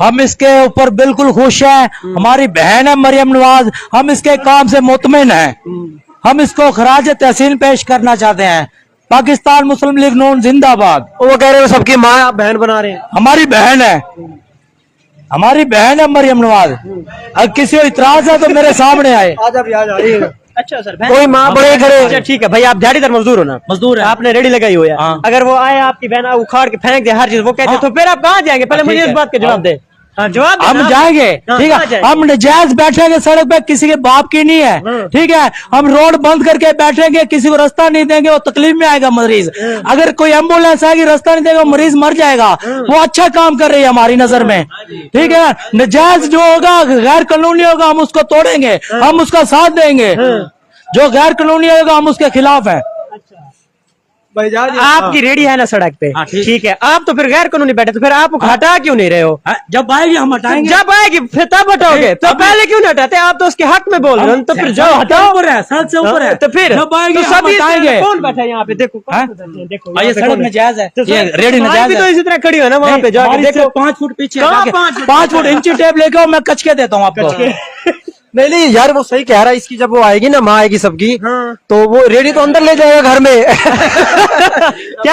हम इसके ऊपर बिल्कुल खुश हैं। हमारी बहन है मरियम नवाज, हम इसके काम से मुतमिन हैं। हम इसको खराज तहसीन पेश करना चाहते हैं। पाकिस्तान मुस्लिम लीग नून जिंदाबाद। वो कह रहे हो सबकी माँ आप बहन बना रहे हैं। हमारी बहन है, हमारी बहन है मरियम नवाज। अगर किसी को इतराज है तो मेरे सामने आए। आज आप यहाँ जा रही है। अच्छा सर, कोई माँ बड़े करे। अच्छा ठीक है भाई, आप दिहाड़ीदार मजदूर हो ना, मजदूर है। आपने रेडी लगाई हुई है। हाँ। अगर वो आए आपकी बहन उखाड़ के फेंक दे हर चीज, वो कहते हाँ। तो फिर आप कहाँ जाएंगे? पहले मुझे ठीक इस है। बात का जवाब दे। हाँ, जवाब देना हम आप। जाएंगे, हाँ, ठीक कहाँ है। जाएंगे? हम नजायज बैठेंगे सड़क पे, किसी के बाप की नहीं है, ठीक है। हम रोड बंद करके बैठेंगे, किसी को रास्ता नहीं देंगे, वो तकलीफ में आएगा मरीज। अगर कोई एम्बुलेंस आएगी रास्ता नहीं देगा, मरीज मर जाएगा। वो अच्छा काम कर रही है हमारी नजर में, ठीक है। नजायज जो होगा, गैर कानूनी होगा, हम उसको तोड़ेंगे, हम उसका साथ देंगे। जो गैर कानूनी होगा हम उसके खिलाफ है। आपकी रेडी है ना सड़क पे, हाँ, ठीक है। आप तो फिर गैर कानूनी बैठे, तो फिर आप हटा क्यों नहीं रहे हो? जब आएगी हम हटाएंगे। जब आएगी फिर तब हटाओगे, तो पहले क्यों नहीं हटाते? आप तो उसके हक में बोल रहे हो, तो फिर जाओ हटाओ। ऊपर है, सड़क से ऊपर है। तो फिर जब आएगी तो हम सभी हटाएंगे। कौन बैठा है यहाँ पे? देखो हाँ? देखो ये सड़क नजायज है, तो ये सर, रेडी माँ नजायज भी तो है। इसी तरह खड़ी हो ना वहाँ पे जाके हमारी से देखो। 5 फुट पीछे कहाँ जाके 5 5 फुट इंची टेप लेके आओ, मैं कच के देता हूँ आपको। नहीं नहीं यार, वो सही कह रहा है। इसकी जब वो आएगी ना, माँ आएगी सबकी, हाँ। तो वो रेडी तो अंदर ले जाएगा घर में। क्या